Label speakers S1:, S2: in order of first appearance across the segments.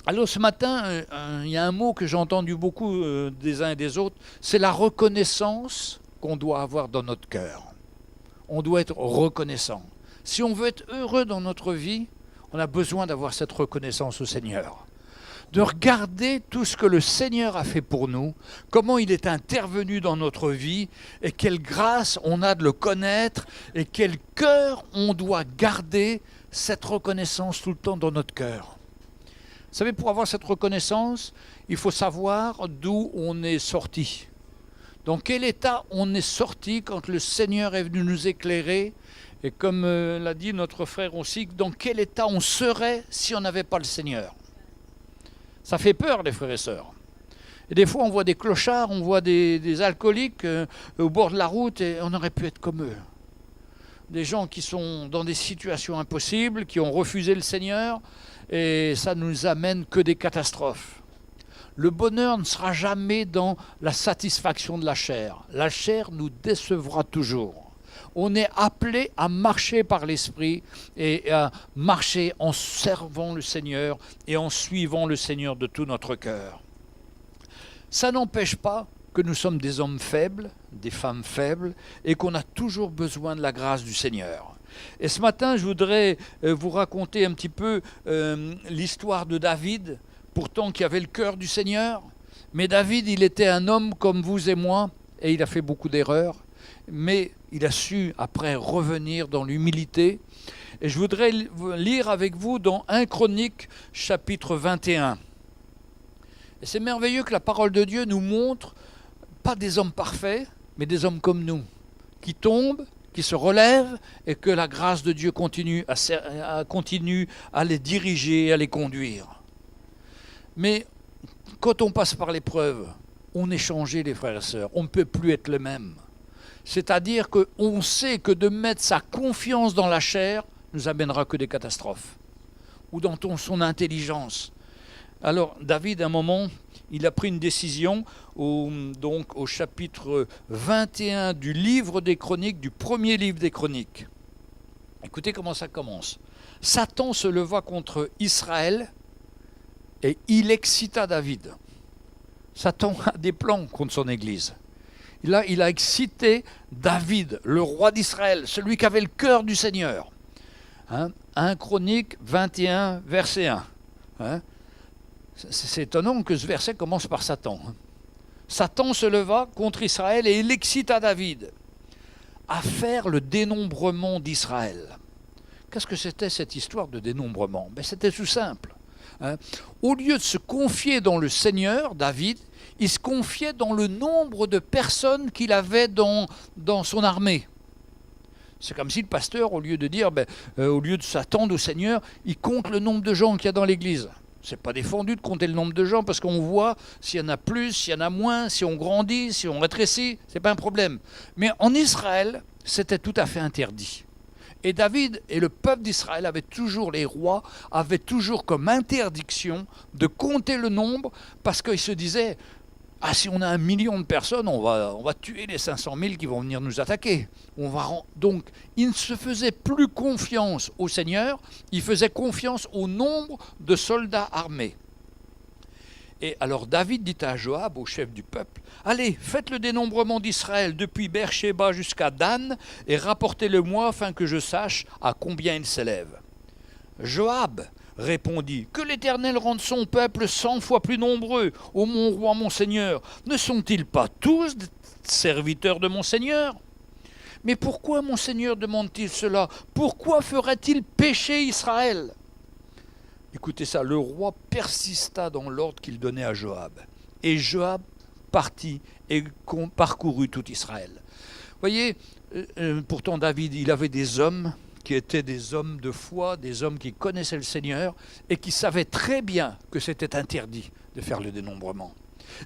S1: Alors ce matin, il y a un mot que j'ai entendu beaucoup des uns et des autres, c'est la reconnaissance qu'on doit avoir dans notre cœur. On doit être reconnaissant. Si on veut être heureux dans notre vie, on a besoin d'avoir cette reconnaissance au Seigneur. De regarder tout ce que le Seigneur a fait pour nous, comment il est intervenu dans notre vie, et quelle grâce on a de le connaître, et quel cœur on doit garder cette reconnaissance tout le temps dans notre cœur. Vous savez, pour avoir cette reconnaissance, il faut savoir d'où on est sorti. Dans quel état on est sorti quand le Seigneur est venu nous éclairer. Et comme l'a dit notre frère aussi, dans quel état on serait si on n'avait pas le Seigneur. Ça fait peur, les frères et sœurs. Et des fois, on voit des clochards, on voit des alcooliques au bord de la route, et on aurait pu être comme eux. Des gens qui sont dans des situations impossibles, qui ont refusé le Seigneur, et ça ne nous amène que des catastrophes. Le bonheur ne sera jamais dans la satisfaction de la chair. La chair nous décevra toujours. On est appelé à marcher par l'Esprit et à marcher en servant le Seigneur et en suivant le Seigneur de tout notre cœur. Ça n'empêche pas que nous sommes des hommes faibles, des femmes faibles, et qu'on a toujours besoin de la grâce du Seigneur. Et ce matin, je voudrais vous raconter un petit peu l'histoire de David, pourtant qui avait le cœur du Seigneur. Mais David, il était un homme comme vous et moi, et il a fait beaucoup d'erreurs, mais il a su après revenir dans l'humilité. Et je voudrais lire avec vous dans 1 Chronique, chapitre 21. Et c'est merveilleux que la parole de Dieu nous montre, pas des hommes parfaits, mais des hommes comme nous, qui tombent, qui se relèvent, et que la grâce de Dieu continue à les diriger, à les conduire. Mais quand on passe par l'épreuve, on est changé, les frères et sœurs, on ne peut plus être le même. C'est-à-dire qu'on sait que de mettre sa confiance dans la chair nous amènera que des catastrophes, ou dans son intelligence. Alors David, à un moment, il a pris une décision au chapitre 21 du livre des Chroniques, du premier livre des Chroniques. Écoutez comment ça commence. Satan se leva contre Israël et il excita David. Satan a des plans contre son Église. Là, il a excité David, le roi d'Israël, celui qui avait le cœur du Seigneur. 1 Chronique 21, verset 1. C'est étonnant que ce verset commence par Satan. Satan se leva contre Israël et il excita David à faire le dénombrement d'Israël. Qu'est-ce que c'était cette histoire de dénombrement? C'était tout simple. Au lieu de se confier dans le Seigneur, David, il se confiait dans le nombre de personnes qu'il avait dans son armée. C'est comme si le pasteur, au lieu de dire, au lieu de s'attendre au Seigneur, il compte le nombre de gens qu'il y a dans l'église. Ce n'est pas défendu de compter le nombre de gens parce qu'on voit s'il y en a plus, s'il y en a moins, si on grandit, si on rétrécit, ce n'est pas un problème. Mais en Israël, c'était tout à fait interdit. Et David et le peuple d'Israël avaient toujours, les rois, avaient toujours comme interdiction de compter le nombre parce qu'ils se disaient « si on a 1 million de personnes, on va tuer les 500 000 qui vont venir nous attaquer. » Donc, il ne se faisait plus confiance au Seigneur, il faisait confiance au nombre de soldats armés. Et alors David dit à Joab, au chef du peuple, « Allez, faites le dénombrement d'Israël depuis Beersheba jusqu'à Dan et rapportez-le-moi afin que je sache à combien il s'élève. » Joab répondit, « Que l'Éternel rende son peuple 100 fois plus nombreux, ô mon roi, mon Seigneur. Ne sont-ils pas tous des serviteurs de mon Seigneur ? Mais pourquoi mon Seigneur demande-t-il cela? Pourquoi ferait-il pécher Israël ?» Écoutez ça, le roi persista dans l'ordre qu'il donnait à Joab. Et Joab partit et parcourut tout Israël. Vous voyez, pourtant David, il avait des hommes qui étaient des hommes de foi, des hommes qui connaissaient le Seigneur et qui savaient très bien que c'était interdit de faire le dénombrement.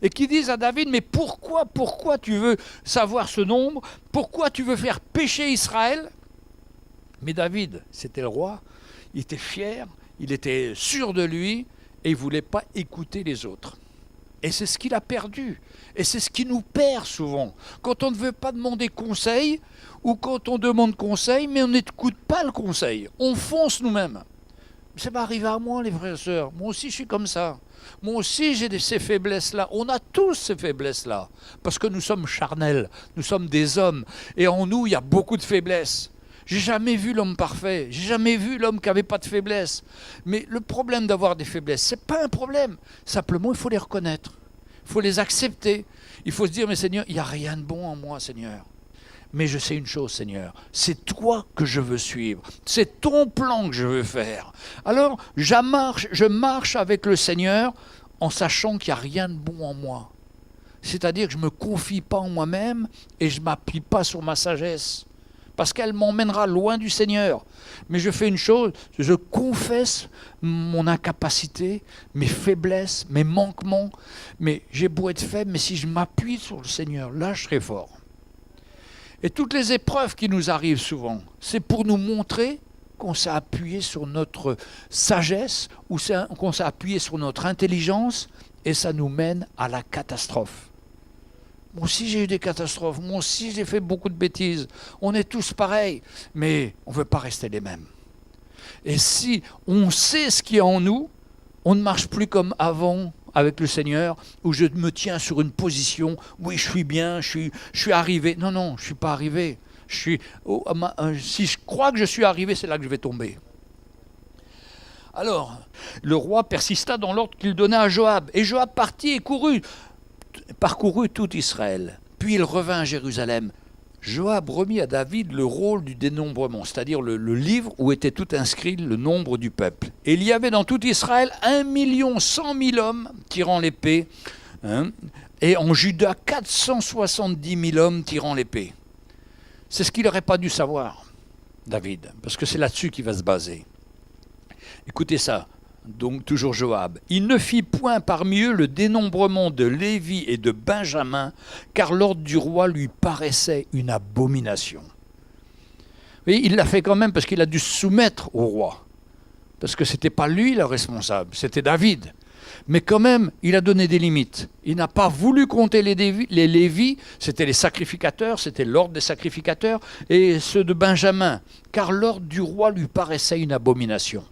S1: Et qui disent à David, mais pourquoi tu veux savoir ce nombre? Pourquoi tu veux faire pécher Israël? Mais David, c'était le roi, il était fier, il était sûr de lui et il ne voulait pas écouter les autres. Et c'est ce qu'il a perdu. Et c'est ce qui nous perd souvent. Quand on ne veut pas demander conseil, ou quand on demande conseil, mais on n'écoute pas le conseil. On fonce nous-mêmes. Ça va arriver à moi, les frères et sœurs. Moi aussi, je suis comme ça. Moi aussi, j'ai ces faiblesses-là. On a tous ces faiblesses-là. Parce que nous sommes charnels. Nous sommes des hommes. Et en nous, il y a beaucoup de faiblesses. J'ai jamais vu l'homme parfait. J'ai jamais vu l'homme qui n'avait pas de faiblesses. Mais le problème d'avoir des faiblesses, ce n'est pas un problème. Simplement, il faut les reconnaître. Il faut les accepter. Il faut se dire, mais Seigneur, il n'y a rien de bon en moi, Seigneur. Mais je sais une chose, Seigneur, c'est toi que je veux suivre, c'est ton plan que je veux faire. Alors, je marche avec le Seigneur en sachant qu'il n'y a rien de bon en moi. C'est-à-dire que je ne me confie pas en moi-même et je ne m'appuie pas sur ma sagesse, parce qu'elle m'emmènera loin du Seigneur. Mais je fais une chose, je confesse mon incapacité, mes faiblesses, mes manquements, mais j'ai beau être faible, mais si je m'appuie sur le Seigneur, là je serai fort. Et toutes les épreuves qui nous arrivent souvent, c'est pour nous montrer qu'on s'est appuyé sur notre sagesse ou qu'on s'est appuyé sur notre intelligence et ça nous mène à la catastrophe. Moi aussi j'ai eu des catastrophes, moi aussi j'ai fait beaucoup de bêtises. On est tous pareils, mais on ne veut pas rester les mêmes. Et si on sait ce qui est en nous, on ne marche plus comme avant avec le Seigneur, où je me tiens sur une position, oui je suis bien, je suis arrivé. Non, je ne suis pas arrivé. Si je crois que je suis arrivé, c'est là que je vais tomber. Alors, le roi persista dans l'ordre qu'il donna à Joab. Et Joab partit et parcourut tout Israël. Puis il revint à Jérusalem. Joab remit à David le rôle du dénombrement, c'est-à-dire le livre où était tout inscrit le nombre du peuple. Et il y avait dans tout Israël 1 100 000 hommes tirant l'épée, et en Juda 470 000 hommes tirant l'épée. C'est ce qu'il n'aurait pas dû savoir, David, parce que c'est là-dessus qu'il va se baser. Écoutez ça. Donc toujours Joab. Il ne fit point parmi eux le dénombrement de Lévi et de Benjamin, car l'ordre du roi lui paraissait une abomination. Oui, il l'a fait quand même parce qu'il a dû se soumettre au roi. Parce que ce n'était pas lui le responsable, c'était David. Mais quand même, il a donné des limites. Il n'a pas voulu compter les Lévis, c'était les sacrificateurs, c'était l'ordre des sacrificateurs, et ceux de Benjamin, car l'ordre du roi lui paraissait une abomination.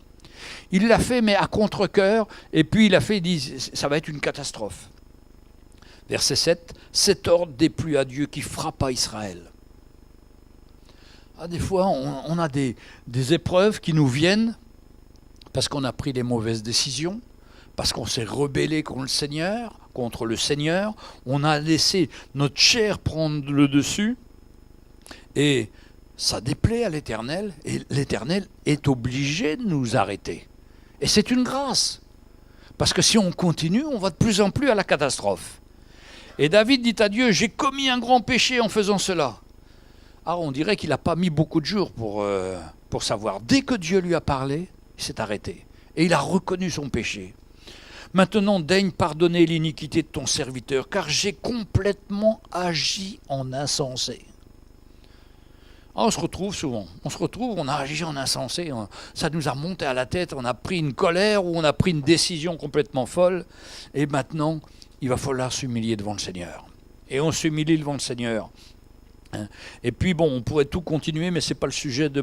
S1: Il l'a fait, mais à contre-cœur, et puis il a fait, il dit, ça va être une catastrophe. Verset 7, cet ordre déplut à Dieu qui frappa Israël. Des fois, on a des épreuves qui nous viennent parce qu'on a pris les mauvaises décisions, parce qu'on s'est rebellé contre le Seigneur, on a laissé notre chair prendre le dessus, et ça déplaît à l'Éternel, et l'Éternel est obligé de nous arrêter. Et c'est une grâce, parce que si on continue, on va de plus en plus à la catastrophe. Et David dit à Dieu, j'ai commis un grand péché en faisant cela. Alors on dirait qu'il n'a pas mis beaucoup de jours pour savoir. Dès que Dieu lui a parlé, il s'est arrêté. Et il a reconnu son péché. Maintenant, daigne pardonner l'iniquité de ton serviteur, car j'ai complètement agi en insensé. On se retrouve souvent, on a agi en insensé, ça nous a monté à la tête, on a pris une colère ou on a pris une décision complètement folle, et maintenant, il va falloir s'humilier devant le Seigneur. Et on s'humilie devant le Seigneur. Et puis bon, on pourrait tout continuer, mais ce n'est pas le sujet de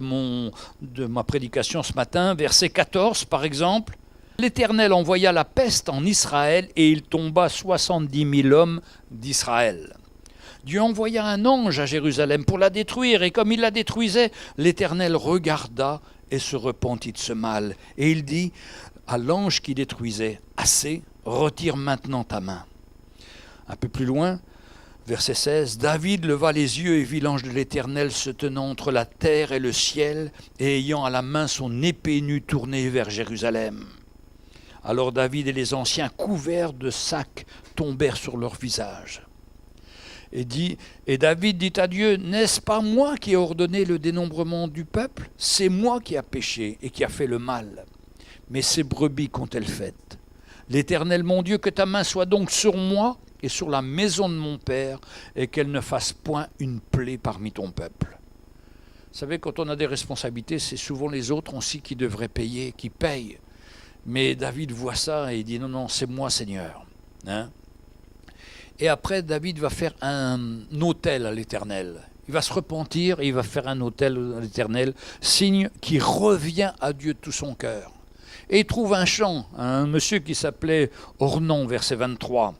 S1: ma prédication ce matin. Verset 14, par exemple. L'Éternel envoya la peste en Israël, et il tomba 70 000 hommes d'Israël. Dieu envoya un ange à Jérusalem pour la détruire, et comme il la détruisait, l'Éternel regarda et se repentit de ce mal. Et il dit à l'ange qui détruisait, « Assez, retire maintenant ta main. » Un peu plus loin, verset 16, « David leva les yeux et vit l'ange de l'Éternel se tenant entre la terre et le ciel, et ayant à la main son épée nue tournée vers Jérusalem. Alors David et les anciens, couverts de sacs, tombèrent sur leur visage. » Et David dit à Dieu, « N'est-ce pas moi qui ai ordonné le dénombrement du peuple? C'est moi qui a péché et qui a fait le mal. Mais ces brebis qu'ont-elles faites? L'Éternel mon Dieu, que ta main soit donc sur moi et sur la maison de mon père, et qu'elle ne fasse point une plaie parmi ton peuple. » Vous savez, quand on a des responsabilités, c'est souvent les autres aussi qui devraient payer, qui payent. Mais David voit ça et il dit, « Non, c'est moi, Seigneur. » Et après, David va faire un autel à l'Éternel. Il va se repentir et il va faire un autel à l'Éternel, signe qui revient à Dieu de tout son cœur. Et il trouve un champ, un monsieur qui s'appelait Ornan, verset 23.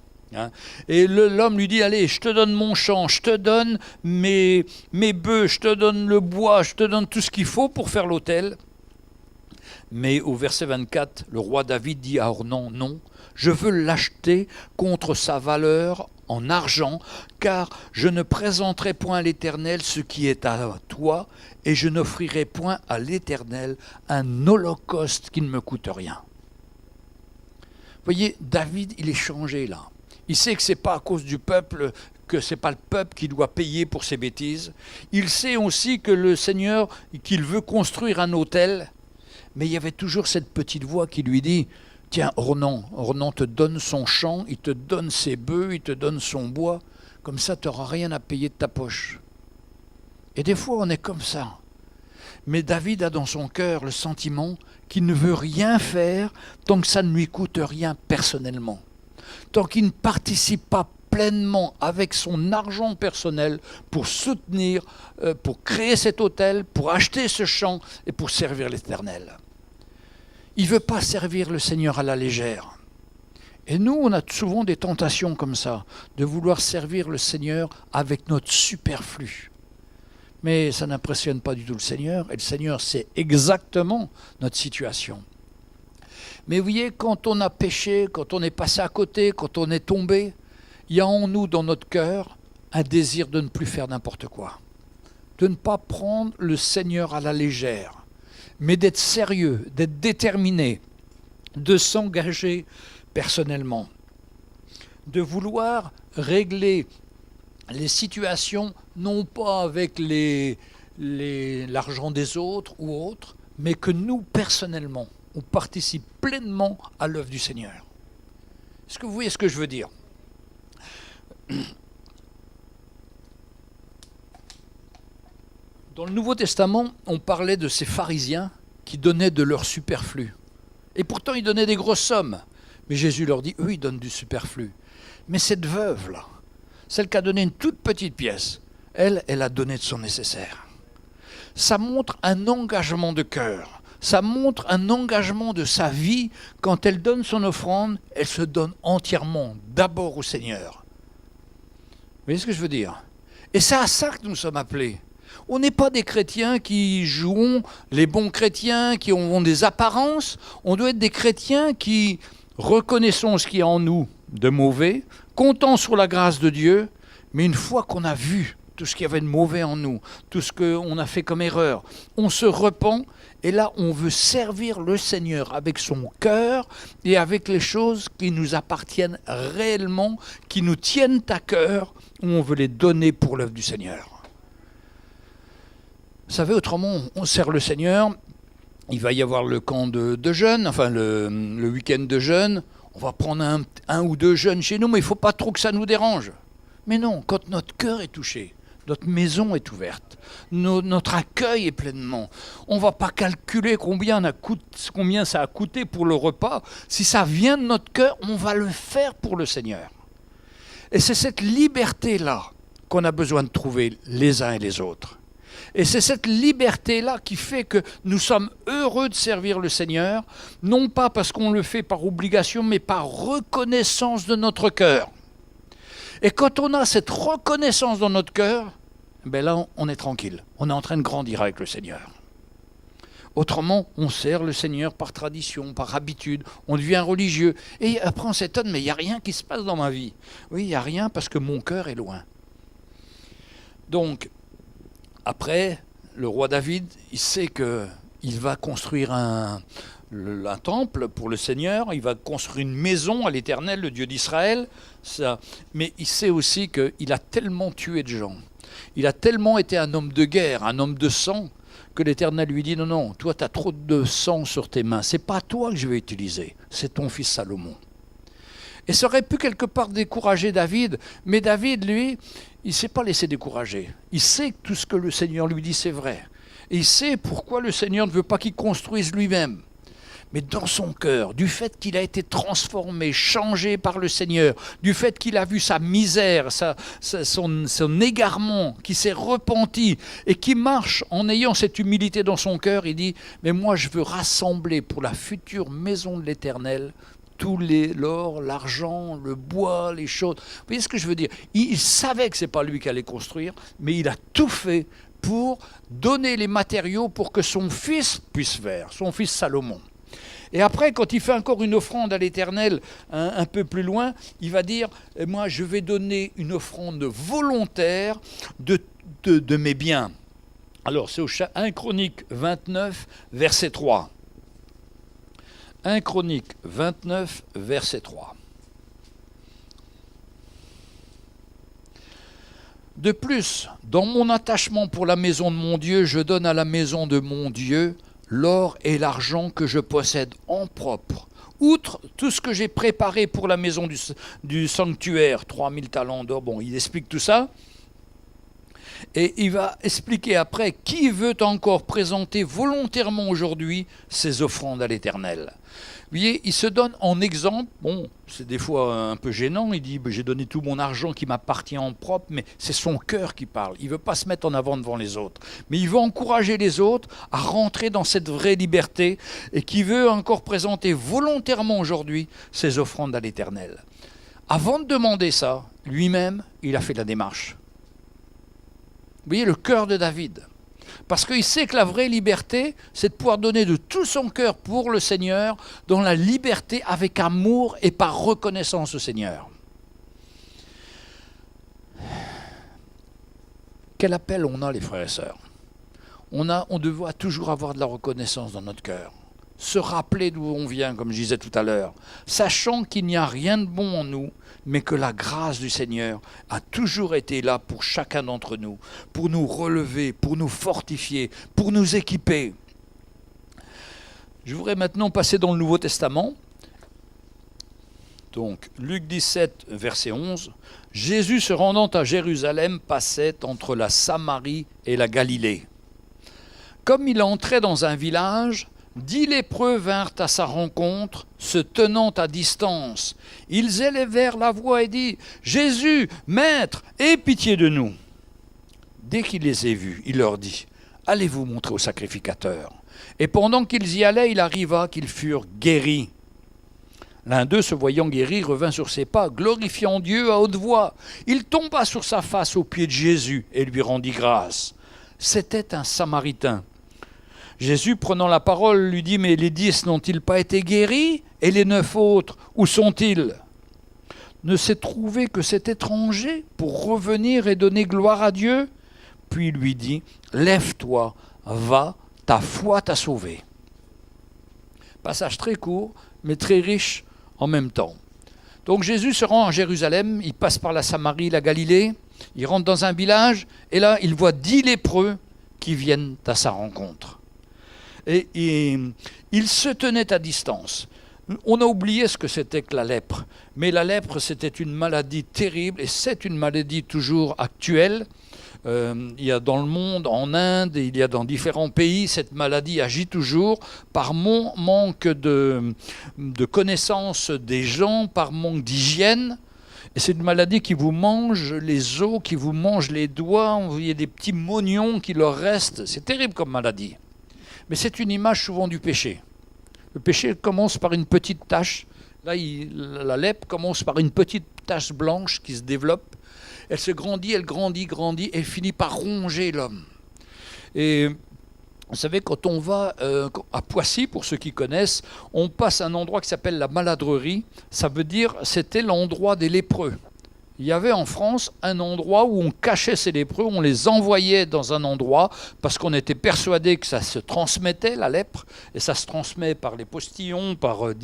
S1: Et l'homme lui dit, allez, je te donne mon champ, je te donne mes bœufs, je te donne le bois, je te donne tout ce qu'il faut pour faire l'autel. Mais au verset 24, le roi David dit à Ornan, non, je veux l'acheter contre sa valeur en argent, car je ne présenterai point à l'Éternel ce qui est à toi, et je n'offrirai point à l'Éternel un holocauste qui ne me coûte rien. Vous voyez, David, il est changé là. Il sait que ce n'est pas à cause du peuple, que ce n'est pas le peuple qui doit payer pour ses bêtises. Il sait aussi que le Seigneur, qu'il veut construire un autel, mais il y avait toujours cette petite voix qui lui dit, tiens, Ornan te donne son champ, il te donne ses bœufs, il te donne son bois, comme ça tu n'auras rien à payer de ta poche. Et des fois on est comme ça. Mais David a dans son cœur le sentiment qu'il ne veut rien faire tant que ça ne lui coûte rien personnellement. Tant qu'il ne participe pas pleinement avec son argent personnel pour soutenir, pour créer cet autel, pour acheter ce champ et pour servir l'Éternel. Il ne veut pas servir le Seigneur à la légère. Et nous, on a souvent des tentations comme ça, de vouloir servir le Seigneur avec notre superflu. Mais ça n'impressionne pas du tout le Seigneur, et le Seigneur sait exactement notre situation. Mais vous voyez, quand on a péché, quand on est passé à côté, quand on est tombé, il y a en nous, dans notre cœur, un désir de ne plus faire n'importe quoi. De ne pas prendre le Seigneur à la légère, mais d'être sérieux, d'être déterminé, de s'engager personnellement, de vouloir régler les situations, non pas avec l'argent des autres ou autres, mais que nous, personnellement, on participe pleinement à l'œuvre du Seigneur. Est-ce que vous voyez ce que je veux dire ? Dans le Nouveau Testament, on parlait de ces pharisiens qui donnaient de leur superflu. Et pourtant, ils donnaient des grosses sommes. Mais Jésus leur dit, eux, ils donnent du superflu. Mais cette veuve-là, celle qui a donné une toute petite pièce, elle a donné de son nécessaire. Ça montre un engagement de cœur. Ça montre un engagement de sa vie. Quand elle donne son offrande, elle se donne entièrement, d'abord au Seigneur. Vous voyez ce que je veux dire ? Et c'est à ça que nous sommes appelés. On n'est pas des chrétiens qui jouent les bons chrétiens, qui ont des apparences. On doit être des chrétiens qui reconnaissons ce qui est en nous de mauvais, comptons sur la grâce de Dieu, mais une fois qu'on a vu tout ce qu'il y avait de mauvais en nous, tout ce qu'on a fait comme erreur, on se repent et là on veut servir le Seigneur avec son cœur et avec les choses qui nous appartiennent réellement, qui nous tiennent à cœur, où on veut les donner pour l'œuvre du Seigneur. Vous savez, autrement, on sert le Seigneur, il va y avoir le camp de jeunes, enfin le week-end de jeunes, on va prendre un ou deux jeunes chez nous, mais il ne faut pas trop que ça nous dérange. Mais non, quand notre cœur est touché, notre maison est ouverte, notre accueil est pleinement, on ne va pas calculer combien ça a coûté pour le repas. Si ça vient de notre cœur, on va le faire pour le Seigneur. Et c'est cette liberté-là qu'on a besoin de trouver les uns et les autres. Et c'est cette liberté-là qui fait que nous sommes heureux de servir le Seigneur, non pas parce qu'on le fait par obligation, mais par reconnaissance de notre cœur. Et quand on a cette reconnaissance dans notre cœur, ben là, on est tranquille. On est en train de grandir avec le Seigneur. Autrement, on sert le Seigneur par tradition, par habitude. On devient religieux. Et après, on s'étonne, mais il n'y a rien qui se passe dans ma vie. Oui, il n'y a rien parce que mon cœur est loin. Donc, après, le roi David, il sait qu'il va construire un temple pour le Seigneur, il va construire une maison à l'Éternel, le Dieu d'Israël. Mais il sait aussi qu'il a tellement tué de gens, il a tellement été un homme de guerre, un homme de sang, que l'Éternel lui dit, non, toi tu as trop de sang sur tes mains, c'est pas toi que je vais utiliser, c'est ton fils Salomon. Et ça aurait pu quelque part décourager David, mais David, lui, il ne s'est pas laissé décourager. Il sait que tout ce que le Seigneur lui dit, c'est vrai. Et il sait pourquoi le Seigneur ne veut pas qu'il construise lui-même. mais dans son cœur, du fait qu'il a été transformé, changé par le Seigneur, du fait qu'il a vu sa misère, son égarement, qui s'est repenti et qui marche en ayant cette humilité dans son cœur, il dit « Mais moi je veux rassembler pour la future maison de l'Éternel tout l'or, l'argent, le bois, les choses. » Vous voyez ce que je veux dire? Il savait que ce n'est pas lui qui allait construire, mais il a tout fait pour donner les matériaux pour que son fils puisse faire, son fils Salomon. Et après, quand il fait encore une offrande à l'Éternel un peu plus loin, il va dire « Moi, je vais donner une offrande volontaire de mes biens. » Alors, c'est au 1 Chronique 29, verset 3. 1 Chronique 29, verset 3. De plus, dans mon attachement pour la maison de mon Dieu, je donne à la maison de mon Dieu l'or et l'argent que je possède en propre. Outre tout ce que j'ai préparé pour la maison du sanctuaire, 3000 talents d'or, bon, il explique tout ça. Et il va expliquer après qui veut encore présenter volontairement aujourd'hui ses offrandes à l'Éternel. Vous voyez, il se donne en exemple, bon, c'est des fois un peu gênant, il dit j'ai donné tout mon argent qui m'appartient en propre, mais c'est son cœur qui parle. Il ne veut pas se mettre en avant devant les autres, mais il veut encourager les autres à rentrer dans cette vraie liberté et qui veut encore présenter volontairement aujourd'hui ses offrandes à l'Éternel. Avant de demander ça, lui-même, il a fait la démarche. Vous voyez, le cœur de David. Parce qu'il sait que la vraie liberté, c'est de pouvoir donner de tout son cœur pour le Seigneur, dans la liberté, avec amour et par reconnaissance au Seigneur. Quel appel on a, les frères et sœurs? On doit toujours avoir de la reconnaissance dans notre cœur. Se rappeler d'où on vient, comme je disais tout à l'heure, sachant qu'il n'y a rien de bon en nous, mais que la grâce du Seigneur a toujours été là pour chacun d'entre nous, pour nous relever, pour nous fortifier, pour nous équiper. Je voudrais maintenant passer dans le Nouveau Testament. Donc, Luc 17, verset 11. « Jésus se rendant à Jérusalem passait entre la Samarie et la Galilée. Comme il entrait dans un village, 10 lépreux vinrent à sa rencontre, se tenant à distance. Ils élevèrent la voix et dirent « Jésus, Maître, aie pitié de nous !» Dès qu'il les eut vus, il leur dit « Allez vous montrer au sacrificateur. » Et pendant qu'ils y allaient, il arriva qu'ils furent guéris. L'un d'eux, se voyant guéri, revint sur ses pas, glorifiant Dieu à haute voix. Il tomba sur sa face aux pieds de Jésus et lui rendit grâce. C'était un Samaritain. Jésus, prenant la parole, lui dit « Mais les 10 n'ont-ils pas été guéris? Et les 9 autres, où sont-ils? » Ne s'est trouvé que cet étranger pour revenir et donner gloire à Dieu? Puis il lui dit « Lève-toi, va, ta foi t'a sauvé. » Passage très court, mais très riche en même temps. Donc Jésus se rend à Jérusalem, il passe par la Samarie, la Galilée, il rentre dans un village, et là il voit 10 lépreux qui viennent à sa rencontre. Et il se tenait à distance. On a oublié ce que c'était que la lèpre. Mais la lèpre, c'était une maladie terrible, et c'est une maladie toujours actuelle. Il y a dans le monde, en Inde, il y a dans différents pays, cette maladie agit toujours par manque de connaissance des gens, par manque d'hygiène. Et c'est une maladie qui vous mange les os, qui vous mange les doigts, vous voyez des petits mognons qui leur restent. C'est terrible comme maladie. Mais c'est une image souvent du péché. Le péché commence par une petite tache. Là, la lèpre commence par une petite tache blanche qui se développe. Elle se grandit, elle grandit, et elle finit par ronger l'homme. Et vous savez, quand on va à Poissy, pour ceux qui connaissent, on passe à un endroit qui s'appelle la Maladrerie. Ça veut dire c'était l'endroit des lépreux. Il y avait en France un endroit où on cachait ces lépreux, on les envoyait dans un endroit parce qu'on était persuadé que ça se transmettait, la lèpre, et ça se transmet par les postillons, par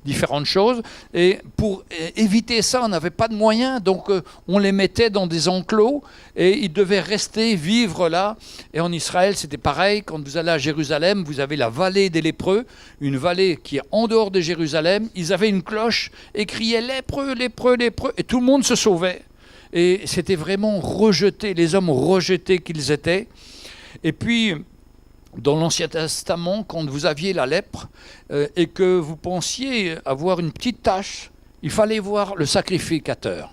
S1: différentes choses. Et pour éviter ça, on n'avait pas de moyens, donc on les mettait dans des enclos et ils devaient rester, vivre là. Et en Israël, c'était pareil, quand vous allez à Jérusalem, vous avez la vallée des lépreux, une vallée qui est en dehors de Jérusalem. Ils avaient une cloche et criaient « lépreux, lépreux, lépreux », et tout le monde se sauvait. Et c'était vraiment rejeté, les hommes rejetés qu'ils étaient. Et puis, dans l'Ancien Testament, quand vous aviez la lèpre et que vous pensiez avoir une petite tache, il fallait voir le sacrificateur.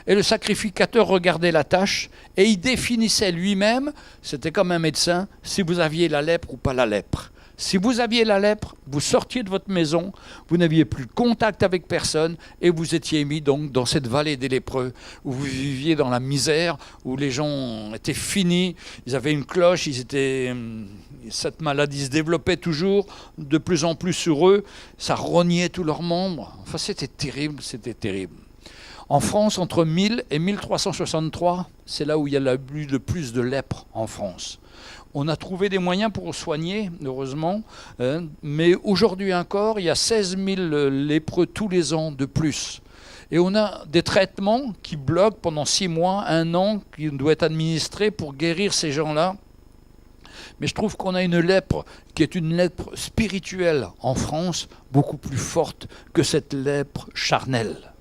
S1: Et le sacrificateur regardait la tache et il définissait lui-même, c'était comme un médecin, si vous aviez la lèpre ou pas la lèpre. Si vous aviez la lèpre, vous sortiez de votre maison, vous n'aviez plus de contact avec personne et vous étiez mis donc dans cette vallée des lépreux où vous viviez dans la misère, où les gens étaient finis, ils avaient une cloche, cette maladie se développait toujours de plus en plus sur eux, ça rognait tous leurs membres. Enfin, c'était terrible, c'était terrible. En France, entre 1000 et 1363, c'est là où il y a eu le plus de lèpre en France. On a trouvé des moyens pour soigner, heureusement, mais aujourd'hui encore, il y a 16 000 lépreux tous les ans de plus. Et on a des traitements qui bloquent pendant 6 mois, 1 an, qui doivent être administrés pour guérir ces gens-là. Mais je trouve qu'on a une lèpre qui est une lèpre spirituelle en France, beaucoup plus forte que cette lèpre charnelle.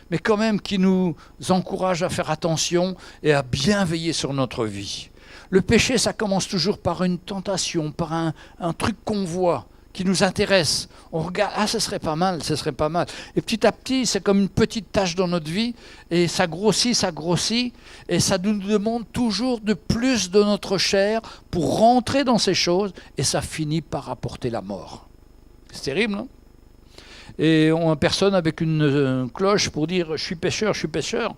S1: Mais quand même qui nous encourage à faire attention et à bien veiller sur notre vie. Le péché, ça commence toujours par une tentation, par un truc qu'on voit, qui nous intéresse. On regarde, ah, ce serait pas mal, ce serait pas mal. Et petit à petit, c'est comme une petite tâche dans notre vie, et ça grossit, et ça nous demande toujours de plus de notre chair pour rentrer dans ces choses, et ça finit par apporter la mort. C'est terrible, non ? Et on a personne avec une cloche pour dire « je suis pécheur »,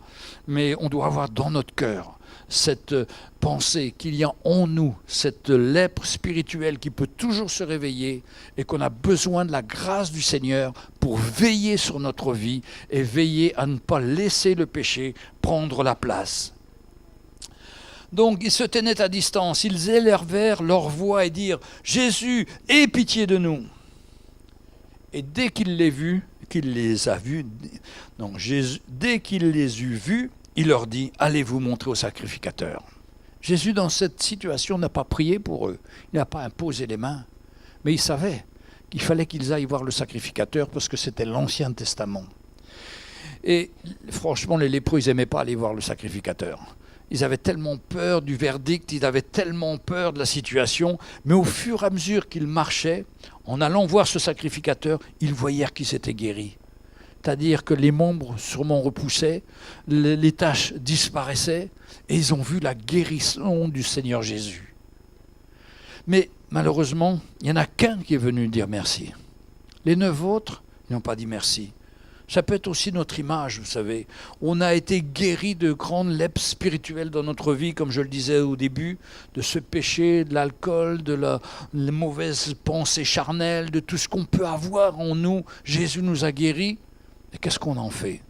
S1: mais on doit avoir dans notre cœur cette pensée qu'il y a en nous, cette lèpre spirituelle qui peut toujours se réveiller et qu'on a besoin de la grâce du Seigneur pour veiller sur notre vie et veiller à ne pas laisser le péché prendre la place. Donc ils se tenaient à distance, ils élevèrent leur voix et dirent « Jésus, aie pitié de nous !» Et dès qu'il les a vus, donc Jésus, dès qu'il les eut vus, il leur dit « Allez vous montrer au sacrificateur ». Jésus, dans cette situation, n'a pas prié pour eux. Il n'a pas imposé les mains. Mais il savait qu'il fallait qu'ils aillent voir le sacrificateur parce que c'était l'Ancien Testament. Et franchement, les lépreux, ils n'aimaient pas aller voir le sacrificateur. Ils avaient tellement peur du verdict, ils avaient tellement peur de la situation. Mais au fur et à mesure qu'ils marchaient, en allant voir ce sacrificateur, ils voyaient qu'ils s'étaient guéris. C'est-à-dire que les membres sûrement repoussaient, les taches disparaissaient, et ils ont vu la guérison du Seigneur Jésus. Mais malheureusement, il n'y en a qu'un qui est venu dire merci. Les 9 autres, ils n'ont pas dit merci. Ça peut être aussi notre image, vous savez. On a été guéris de grandes lèpres spirituelles dans notre vie, comme je le disais au début, de ce péché, de l'alcool, de la mauvaise pensée charnelle, de tout ce qu'on peut avoir en nous. Jésus nous a guéris. Et qu'est-ce qu'on en fait ?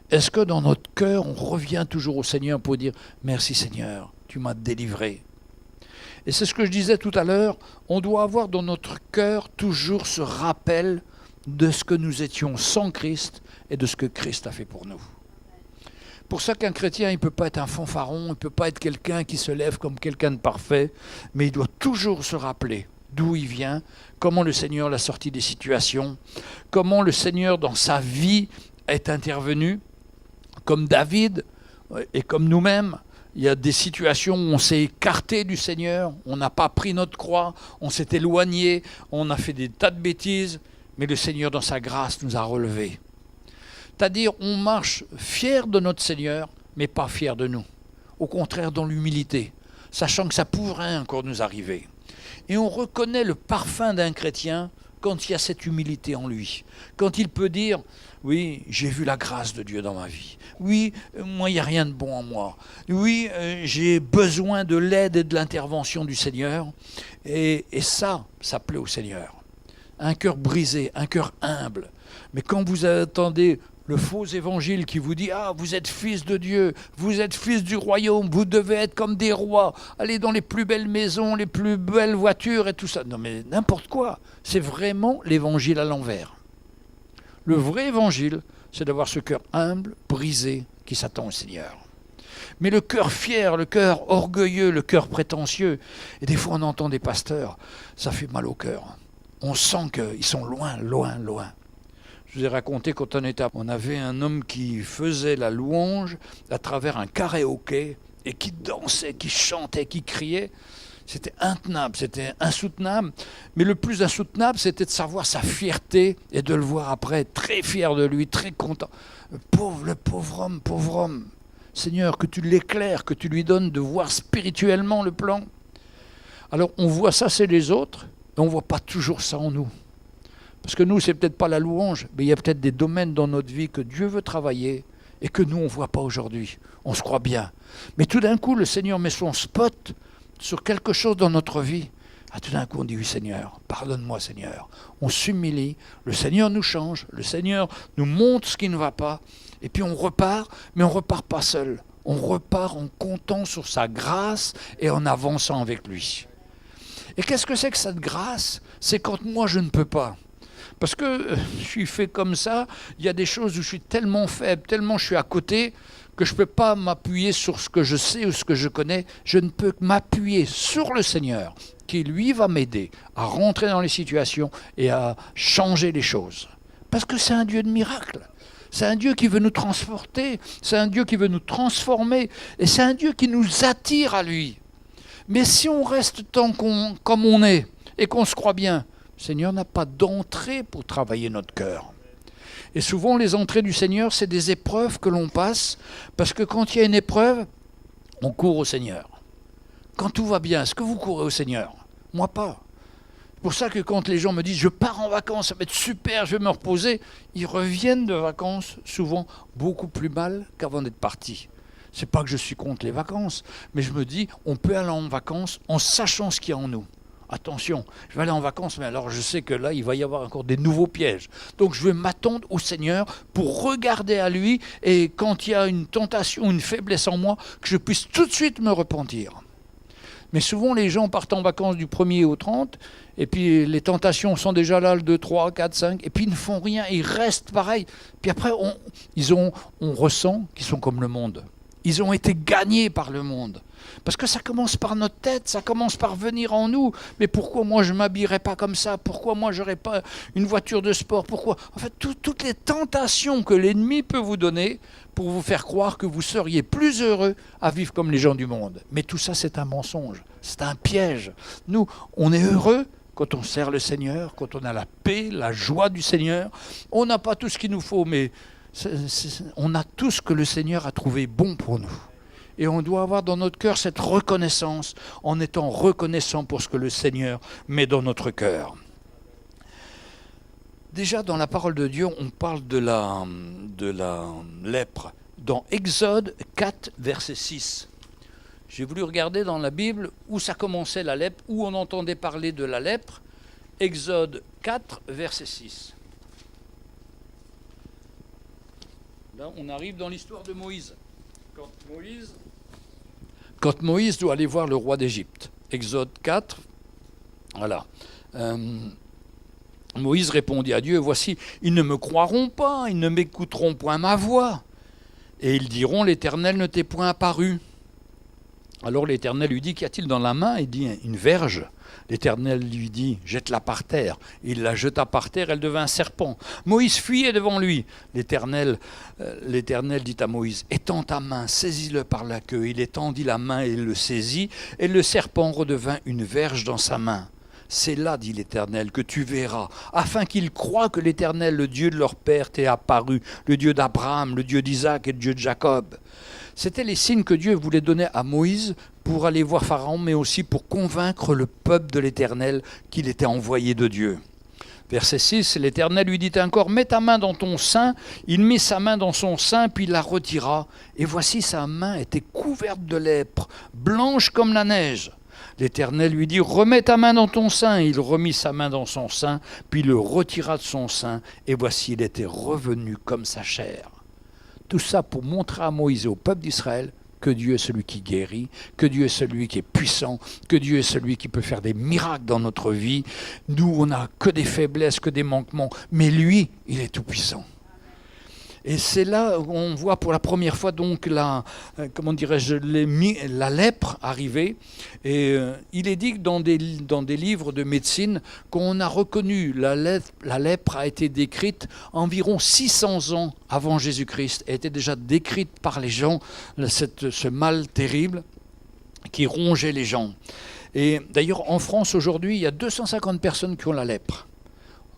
S1: Est-ce que dans notre cœur, on revient toujours au Seigneur pour dire « Merci Seigneur, tu m'as délivré ». Et c'est ce que je disais tout à l'heure, on doit avoir dans notre cœur toujours ce rappel de ce que nous étions sans Christ et de ce que Christ a fait pour nous. Pour ça qu'un chrétien, il ne peut pas être un fanfaron, il ne peut pas être quelqu'un qui se lève comme quelqu'un de parfait, mais il doit toujours se rappeler d'où il vient, comment le Seigneur l'a sorti des situations, comment le Seigneur dans sa vie est intervenu, comme David et comme nous-mêmes. Il y a des situations où on s'est écarté du Seigneur, on n'a pas pris notre croix, on s'est éloigné, on a fait des tas de bêtises, mais le Seigneur dans sa grâce nous a relevés. C'est-à-dire on marche fier de notre Seigneur, mais pas fier de nous. Au contraire dans l'humilité, sachant que ça pourrait encore nous arriver. Et on reconnaît le parfum d'un chrétien quand il y a cette humilité en lui. Quand il peut dire, oui, j'ai vu la grâce de Dieu dans ma vie. Oui, moi, il n'y a rien de bon en moi. Oui, j'ai besoin de l'aide et de l'intervention du Seigneur. Et ça plaît au Seigneur. Un cœur brisé, un cœur humble. Mais quand vous attendez le faux évangile qui vous dit « Ah, vous êtes fils de Dieu, vous êtes fils du royaume, vous devez être comme des rois, allez dans les plus belles maisons, les plus belles voitures et tout ça. » Non mais n'importe quoi, c'est vraiment l'évangile à l'envers. Le vrai évangile, c'est d'avoir ce cœur humble, brisé, qui s'attend au Seigneur. Mais le cœur fier, le cœur orgueilleux, le cœur prétentieux, et des fois on entend des pasteurs, ça fait mal au cœur. On sent qu'ils sont loin, loin, loin. Je vous ai raconté quand on avait un homme qui faisait la louange à travers un karaoké et qui dansait, qui chantait, qui criait. C'était intenable, c'était insoutenable. Mais le plus insoutenable, c'était de savoir sa fierté et de le voir après très fier de lui, très content. Le pauvre homme. Seigneur, que tu l'éclaires, que tu lui donnes de voir spirituellement le plan. Alors on voit ça, c'est les autres, et on ne voit pas toujours ça en nous. Parce que nous, c'est peut-être pas la louange, mais il y a peut-être des domaines dans notre vie que Dieu veut travailler et que nous, on ne voit pas aujourd'hui. On se croit bien. Mais tout d'un coup, le Seigneur met son spot sur quelque chose dans notre vie. Ah, tout d'un coup, on dit oui, Seigneur, pardonne-moi, Seigneur. On s'humilie, le Seigneur nous change, le Seigneur nous montre ce qui ne va pas. Et puis on repart, mais on ne repart pas seul. On repart en comptant sur sa grâce et en avançant avec lui. Et qu'est-ce que c'est que cette grâce? C'est quand moi, je ne peux pas. Parce que je suis fait comme ça, il y a des choses où je suis tellement faible, tellement je suis à côté, que je ne peux pas m'appuyer sur ce que je sais ou ce que je connais. Je ne peux que m'appuyer sur le Seigneur, qui lui va m'aider à rentrer dans les situations et à changer les choses. Parce que c'est un Dieu de miracles. C'est un Dieu qui veut nous transporter, c'est un Dieu qui veut nous transformer, et c'est un Dieu qui nous attire à lui. Mais si on reste comme on est, et qu'on se croit bien, le Seigneur n'a pas d'entrée pour travailler notre cœur. Et souvent, les entrées du Seigneur, c'est des épreuves que l'on passe, parce que quand il y a une épreuve, on court au Seigneur. Quand tout va bien, est-ce que vous courez au Seigneur? Moi pas. C'est pour ça que quand les gens me disent « je pars en vacances, ça va être super, je vais me reposer », ils reviennent de vacances souvent beaucoup plus mal qu'avant d'être partis. C'est pas que je suis contre les vacances, mais je me dis on peut aller en vacances en sachant ce qu'il y a en nous. Attention, je vais aller en vacances, mais alors je sais que là, il va y avoir encore des nouveaux pièges. Donc je vais m'attendre au Seigneur pour regarder à lui, et quand il y a une tentation, une faiblesse en moi, que je puisse tout de suite me repentir. Mais souvent, les gens partent en vacances du 1er au 30, et puis les tentations sont déjà là, le 2, 3, 4, 5, et puis ils ne font rien, ils restent pareil. Puis après, on ressent qu'ils sont comme le monde. Ils ont été gagnés par le monde. Parce que ça commence par notre tête, ça commence par venir en nous. Mais pourquoi moi je ne m'habillerais pas comme ça? Pourquoi moi je n'aurais pas une voiture de sport? Pourquoi? En fait, toutes les tentations que l'ennemi peut vous donner pour vous faire croire que vous seriez plus heureux à vivre comme les gens du monde. Mais tout ça, c'est un mensonge, c'est un piège. Nous, on est heureux quand on sert le Seigneur, quand on a la paix, la joie du Seigneur. On n'a pas tout ce qu'il nous faut, mais on a tout ce que le Seigneur a trouvé bon pour nous. Et on doit avoir dans notre cœur cette reconnaissance, en étant reconnaissant pour ce que le Seigneur met dans notre cœur. Déjà dans la parole de Dieu, on parle de la lèpre. Dans Exode 4, verset 6. J'ai voulu regarder dans la Bible où ça commençait la lèpre, où on entendait parler de la lèpre. Exode 4, verset 6. Là, on arrive dans l'histoire de Moïse. Quand Moïse doit aller voir le roi d'Égypte. Exode 4, voilà. Moïse répondit à Dieu, « Voici, ils ne me croiront pas, ils ne m'écouteront point ma voix. Et ils diront, l'Éternel ne t'est point apparu. » Alors l'Éternel lui dit, « Qu'y a-t-il dans la main ?» Il dit, « Une verge. » L'Éternel lui dit, « Jette-la par terre. » Il la jeta par terre, elle devint un serpent. Moïse fuyait devant lui. L'Éternel dit à Moïse, « Étends ta main, saisis-le par la queue. » Il étendit la main et il le saisit, et le serpent redevint une verge dans sa main. C'est là, dit l'Éternel, que tu verras, afin qu'ils croient que l'Éternel, le Dieu de leur père, t'est apparu, le Dieu d'Abraham, le Dieu d'Isaac et le Dieu de Jacob. C'était les signes que Dieu voulait donner à Moïse pour aller voir Pharaon, mais aussi pour convaincre le peuple de l'Éternel qu'il était envoyé de Dieu. Verset 6, l'Éternel lui dit encore, « Mets ta main dans ton sein. » Il mit sa main dans son sein, puis il la retira. Et voici, sa main était couverte de lèpre, blanche comme la neige. L'Éternel lui dit, « Remets ta main dans ton sein. » Il remit sa main dans son sein, puis il le retira de son sein, et voici, il était revenu comme sa chair. Tout ça pour montrer à Moïse et au peuple d'Israël que Dieu est celui qui guérit, que Dieu est celui qui est puissant, que Dieu est celui qui peut faire des miracles dans notre vie. Nous, on n'a que des faiblesses, que des manquements, mais lui, il est tout puissant. Et c'est là où on voit pour la première fois donc la lèpre arriver. Et il est dit que dans des livres de médecine qu'on a reconnu la lèpre a été décrite environ 600 ans avant Jésus-Christ. Elle était déjà décrite par les gens, ce mal terrible qui rongeait les gens. Et d'ailleurs, en France, aujourd'hui, il y a 250 personnes qui ont la lèpre.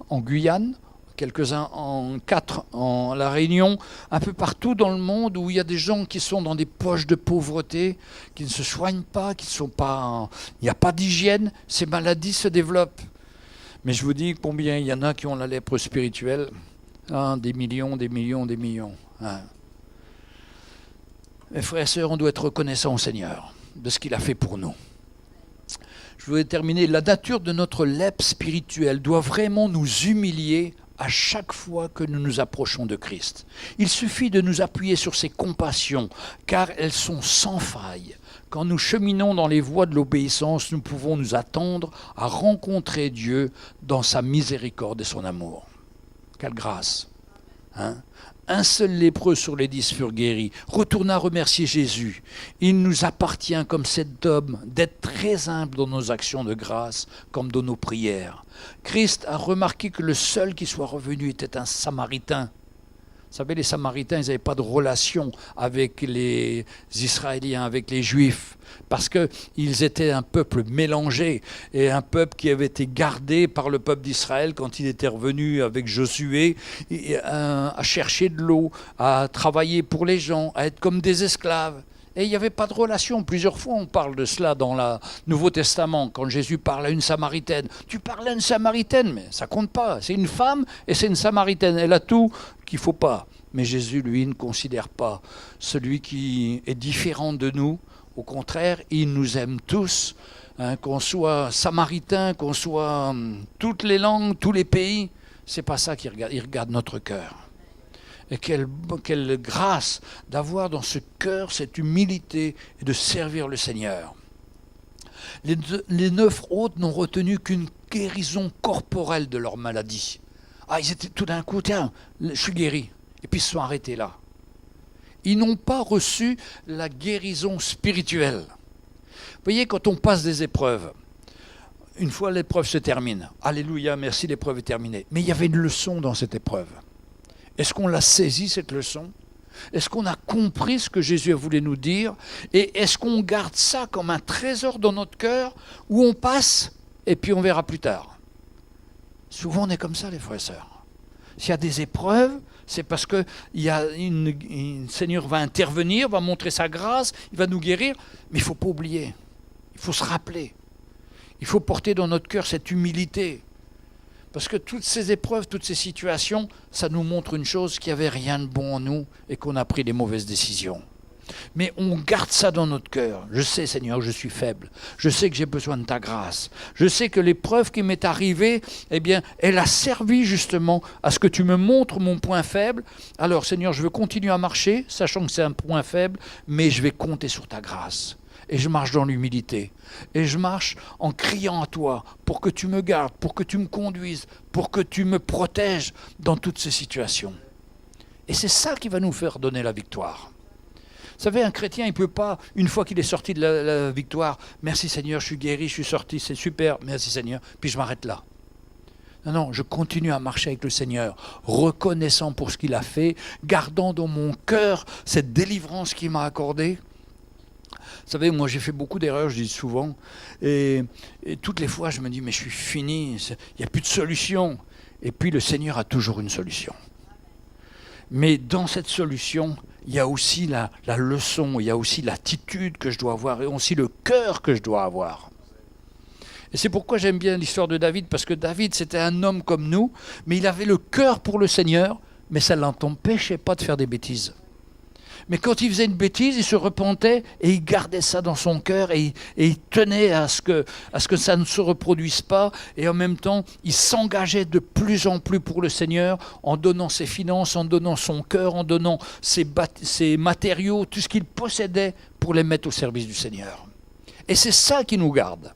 S1: En Guyane, quelques-uns en 4 en La Réunion, un peu partout dans le monde où il y a des gens qui sont dans des poches de pauvreté, qui ne se soignent pas, qui ne sont pas, il n'y a pas d'hygiène, ces maladies se développent. Mais je vous dis combien il y en a qui ont la lèpre spirituelle, des millions, des millions, des millions. Mes frères et sœurs, on doit être reconnaissant au Seigneur de ce qu'il a fait pour nous. Je voudrais terminer. La nature de notre lèpre spirituelle doit vraiment nous humilier à chaque fois que nous nous approchons de Christ. Il suffit de nous appuyer sur ses compassions, car elles sont sans faille. Quand nous cheminons dans les voies de l'obéissance, nous pouvons nous attendre à rencontrer Dieu dans sa miséricorde et son amour. Quelle grâce, hein? Un seul lépreux sur les 10 furent guéris. Retourna remercier Jésus. Il nous appartient, comme cet homme, d'être très humble dans nos actions de grâce, comme dans nos prières. Christ a remarqué que le seul qui soit revenu était un Samaritain. Vous savez, les Samaritains, ils n'avaient pas de relation avec les Israéliens, avec les Juifs, parce qu'ils étaient un peuple mélangé, et un peuple qui avait été gardé par le peuple d'Israël quand il était revenu avec Josué, à chercher de l'eau, à travailler pour les gens, à être comme des esclaves. Et il n'y avait pas de relation. Plusieurs fois, on parle de cela dans le Nouveau Testament, quand Jésus parle à une Samaritaine. Tu parles à une Samaritaine, mais ça compte pas. C'est une femme et c'est une Samaritaine. Elle a tout qu'il ne faut pas. Mais Jésus, lui, ne considère pas celui qui est différent de nous. Au contraire, il nous aime tous, hein, qu'on soit Samaritain, qu'on soit toutes les langues, tous les pays. C'est pas ça qu'il regarde. Il regarde notre cœur. Et quelle grâce d'avoir dans ce cœur cette humilité et de servir le Seigneur. Les 9 autres n'ont retenu qu'une guérison corporelle de leur maladie. Ils étaient tout d'un coup, tiens, je suis guéri. Et puis ils se sont arrêtés là. Ils n'ont pas reçu la guérison spirituelle. Vous voyez, quand on passe des épreuves, une fois l'épreuve se termine, alléluia, merci, l'épreuve est terminée. Mais il y avait une leçon dans cette épreuve. Est-ce qu'on l'a saisi, cette leçon? Est-ce qu'on a compris ce que Jésus voulait nous dire? Et est-ce qu'on garde ça comme un trésor dans notre cœur où on passe et puis on verra plus tard? Souvent on est comme ça, les frères et sœurs. S'il y a des épreuves, c'est parce que le Seigneur va intervenir, va montrer sa grâce, il va nous guérir. Mais il ne faut pas oublier, il faut se rappeler. Il faut porter dans notre cœur cette humilité. Parce que toutes ces épreuves, toutes ces situations, ça nous montre une chose, qu'il n'y avait rien de bon en nous et qu'on a pris les mauvaises décisions. Mais on garde ça dans notre cœur. Je sais, Seigneur, je suis faible. Je sais que j'ai besoin de ta grâce. Je sais que l'épreuve qui m'est arrivée, eh bien, elle a servi justement à ce que tu me montres mon point faible. Alors, Seigneur, je veux continuer à marcher, sachant que c'est un point faible, mais je vais compter sur ta grâce. Et je marche dans l'humilité. Et je marche en criant à toi pour que tu me gardes, pour que tu me conduises, pour que tu me protèges dans toutes ces situations. Et c'est ça qui va nous faire donner la victoire. Vous savez, un chrétien, il ne peut pas, une fois qu'il est sorti de la victoire, merci Seigneur, je suis guéri, je suis sorti, c'est super, merci Seigneur, puis je m'arrête là. Non, je continue à marcher avec le Seigneur, reconnaissant pour ce qu'il a fait, gardant dans mon cœur cette délivrance qu'il m'a accordée. Vous savez, moi j'ai fait beaucoup d'erreurs, je dis souvent, et toutes les fois je me dis, mais je suis fini, il n'y a plus de solution. Et puis le Seigneur a toujours une solution. Mais dans cette solution, il y a aussi la leçon, il y a aussi l'attitude que je dois avoir, et aussi le cœur que je dois avoir. Et c'est pourquoi j'aime bien l'histoire de David, parce que David c'était un homme comme nous, mais il avait le cœur pour le Seigneur, mais ça ne l'empêchait pas de faire des bêtises. Mais quand il faisait une bêtise, il se repentait et il gardait ça dans son cœur et il tenait à ce que ça ne se reproduise pas. Et en même temps, il s'engageait de plus en plus pour le Seigneur en donnant ses finances, en donnant son cœur, en donnant ses matériaux, tout ce qu'il possédait pour les mettre au service du Seigneur. Et c'est ça qui nous garde.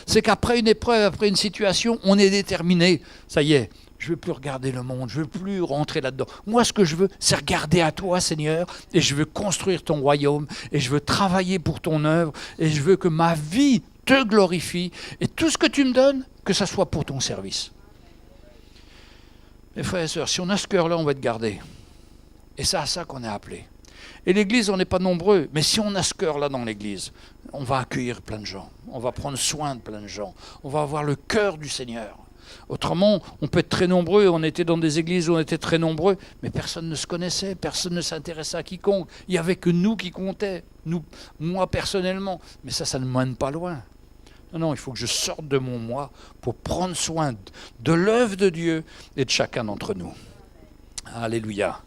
S1: C'est qu'après une épreuve, après une situation, on est déterminé. Ça y est. Je ne veux plus regarder le monde, je ne veux plus rentrer là-dedans. Moi, ce que je veux, c'est regarder à toi, Seigneur, et je veux construire ton royaume, et je veux travailler pour ton œuvre, et je veux que ma vie te glorifie, et tout ce que tu me donnes, que ça soit pour ton service. Mes frères et sœurs, si on a ce cœur-là, on va être gardé. Et c'est à ça qu'on est appelé. Et l'église, on n'est pas nombreux, mais si on a ce cœur-là dans l'église, on va accueillir plein de gens, on va prendre soin de plein de gens, on va avoir le cœur du Seigneur. Autrement, on peut être très nombreux, on était dans des églises où on était très nombreux, mais personne ne se connaissait, personne ne s'intéressait à quiconque. Il n'y avait que nous qui comptaient, moi personnellement, mais ça ne mène pas loin. Non, il faut que je sorte de mon moi pour prendre soin de l'œuvre de Dieu et de chacun d'entre nous. Alléluia.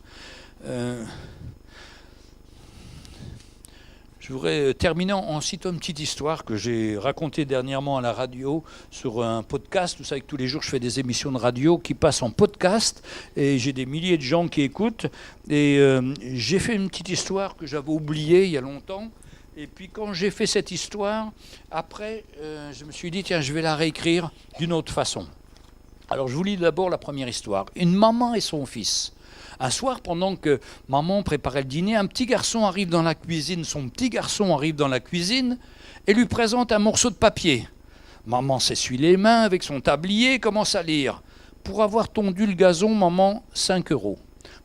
S1: Je voudrais terminer en citant une petite histoire que j'ai racontée dernièrement à la radio sur un podcast. Vous savez que tous les jours, je fais des émissions de radio qui passent en podcast et j'ai des milliers de gens qui écoutent. Et j'ai fait une petite histoire que j'avais oubliée il y a longtemps. Et puis quand j'ai fait cette histoire, après, je me suis dit, tiens, je vais la réécrire d'une autre façon. Alors je vous lis d'abord la première histoire. Une maman et son fils. Un soir, pendant que maman préparait le dîner, un petit garçon arrive dans la cuisine. Son petit garçon arrive dans la cuisine et lui présente un morceau de papier. Maman s'essuie les mains avec son tablier et commence à lire. Pour avoir tondu le gazon, maman, 5 €.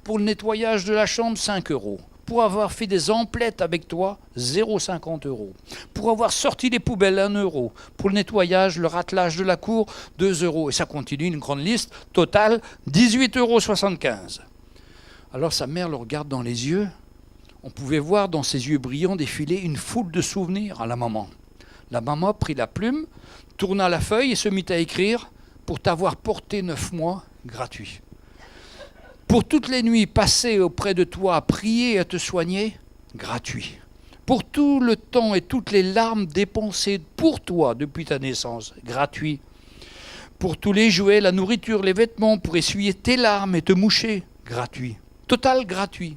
S1: Pour le nettoyage de la chambre, 5 €. Pour avoir fait des emplettes avec toi, 0,50 €. Pour avoir sorti les poubelles, 1 €. Pour le nettoyage, le ratelage de la cour, 2 €. Et ça continue, une grande liste. Total, 18,75 €. Alors sa mère le regarde dans les yeux. On pouvait voir dans ses yeux brillants défiler une foule de souvenirs à la maman. La maman prit la plume, tourna la feuille et se mit à écrire « Pour t'avoir porté 9 mois, gratuit. Pour toutes les nuits passées auprès de toi à prier et à te soigner, gratuit. Pour tout le temps et toutes les larmes dépensées pour toi depuis ta naissance, gratuit. Pour tous les jouets, la nourriture, les vêtements, pour essuyer tes larmes et te moucher, gratuit. Total gratuit.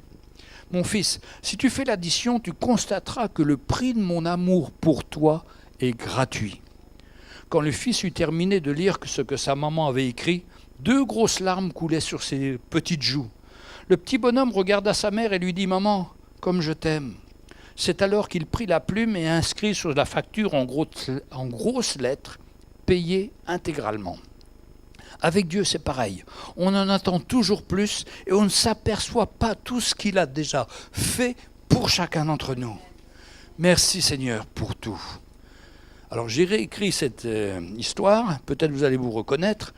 S1: Mon fils, si tu fais l'addition, tu constateras que le prix de mon amour pour toi est gratuit. » Quand le fils eut terminé de lire ce que sa maman avait écrit, 2 grosses larmes coulaient sur ses petites joues. Le petit bonhomme regarda sa mère et lui dit « Maman, comme je t'aime ». C'est alors qu'il prit la plume et inscrit sur la facture en grosses lettres « Payé intégralement ». Avec Dieu, c'est pareil. On en attend toujours plus et on ne s'aperçoit pas tout ce qu'il a déjà fait pour chacun d'entre nous. Merci Seigneur pour tout. Alors j'ai réécrit cette histoire, peut-être vous allez vous reconnaître.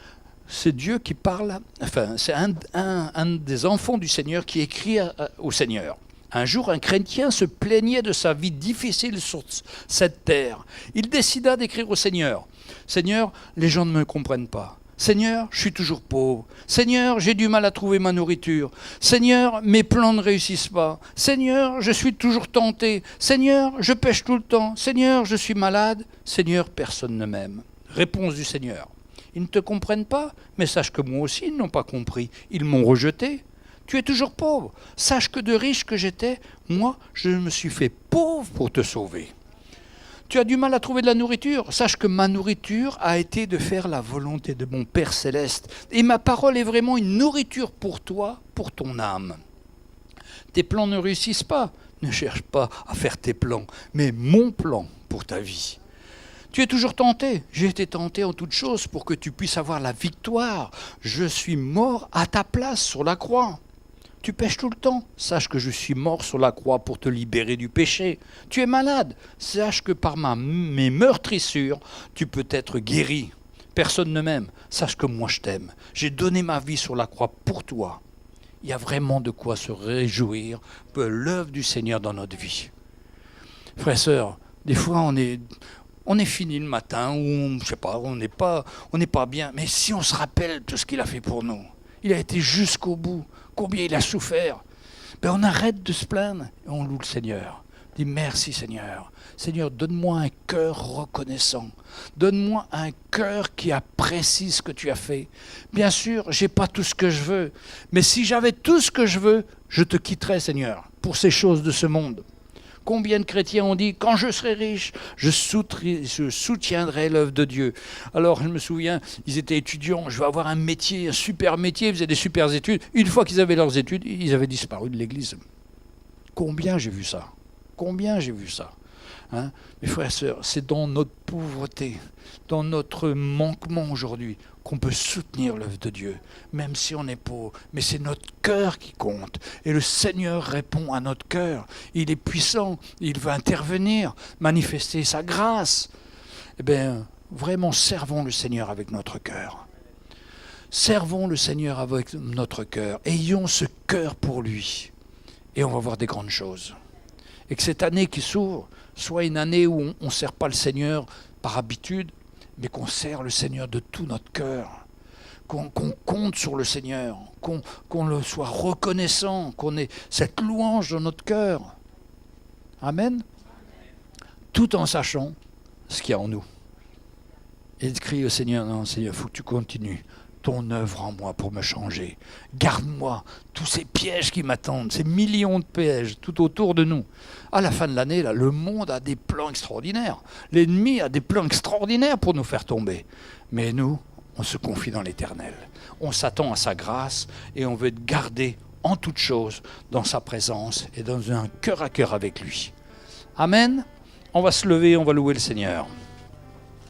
S1: C'est Dieu qui parle, enfin c'est un des enfants du Seigneur qui écrit au Seigneur. Un jour, un chrétien se plaignait de sa vie difficile sur cette terre. Il décida d'écrire au Seigneur. « Seigneur, les gens ne me comprennent pas. Seigneur, je suis toujours pauvre. Seigneur, j'ai du mal à trouver ma nourriture. Seigneur, mes plans ne réussissent pas. Seigneur, je suis toujours tenté. Seigneur, je pêche tout le temps. Seigneur, je suis malade. Seigneur, personne ne m'aime. » Réponse du Seigneur. Ils ne te comprennent pas, mais sache que moi aussi, ils n'ont pas compris. Ils m'ont rejeté. Tu es toujours pauvre. Sache que de riche que j'étais, moi, je me suis fait pauvre pour te sauver. Tu as du mal à trouver de la nourriture. Sache que ma nourriture a été de faire la volonté de mon Père Céleste. Et ma parole est vraiment une nourriture pour toi, pour ton âme. Tes plans ne réussissent pas. Ne cherche pas à faire tes plans, mais mon plan pour ta vie. Tu es toujours tenté. J'ai été tenté en toutes choses pour que tu puisses avoir la victoire. Je suis mort à ta place sur la croix. Tu pêches tout le temps. Sache que je suis mort sur la croix pour te libérer du péché. Tu es malade. Sache que par mes meurtrissures, tu peux être guéri. Personne ne m'aime. Sache que moi je t'aime. J'ai donné ma vie sur la croix pour toi. Il y a vraiment de quoi se réjouir de l'œuvre du Seigneur dans notre vie. Frères et sœurs, des fois on est fini le matin, ou je sais pas, on n'est pas bien. Mais si on se rappelle de ce qu'il a fait pour nous, il a été jusqu'au bout. Combien il a souffert. Ben on arrête de se plaindre et on loue le Seigneur. On dit merci Seigneur. Seigneur, donne-moi un cœur reconnaissant. Donne-moi un cœur qui apprécie ce que tu as fait. Bien sûr, j'ai pas tout ce que je veux. Mais si j'avais tout ce que je veux, je te quitterais Seigneur pour ces choses de ce monde. Combien de chrétiens ont dit « Quand je serai riche, je soutiendrai l'œuvre de Dieu ». Alors, je me souviens, ils étaient étudiants, je vais avoir un métier, un super métier, ils faisaient des super études. Une fois qu'ils avaient leurs études, ils avaient disparu de l'église. Combien j'ai vu ça ? Combien j'ai vu ça ? Hein? Mes frères et sœurs, c'est dans notre pauvreté, dans notre manquement aujourd'hui, qu'on peut soutenir l'œuvre de Dieu, même si on est pauvre. Mais c'est notre cœur qui compte. Et le Seigneur répond à notre cœur. Il est puissant, il veut intervenir, manifester sa grâce. Eh bien, vraiment, servons le Seigneur avec notre cœur. Servons le Seigneur avec notre cœur. Ayons ce cœur pour lui. Et on va voir des grandes choses. Et que cette année qui s'ouvre soit une année où on ne sert pas le Seigneur par habitude, mais qu'on sert le Seigneur de tout notre cœur. Qu'on compte sur le Seigneur. Qu'on le soit reconnaissant. Qu'on ait cette louange dans notre cœur. Amen. Tout en sachant ce qu'il y a en nous. Et crie au Seigneur, non Seigneur, il faut que tu continues ton œuvre en moi pour me changer. Garde-moi tous ces pièges qui m'attendent, ces millions de pièges tout autour de nous. À la fin de l'année, là, le monde a des plans extraordinaires. L'ennemi a des plans extraordinaires pour nous faire tomber. Mais nous, on se confie dans l'Éternel. On s'attend à sa grâce et on veut être gardé en toutes choses dans sa présence et dans un cœur à cœur avec lui. Amen. On va se lever, on va louer le Seigneur.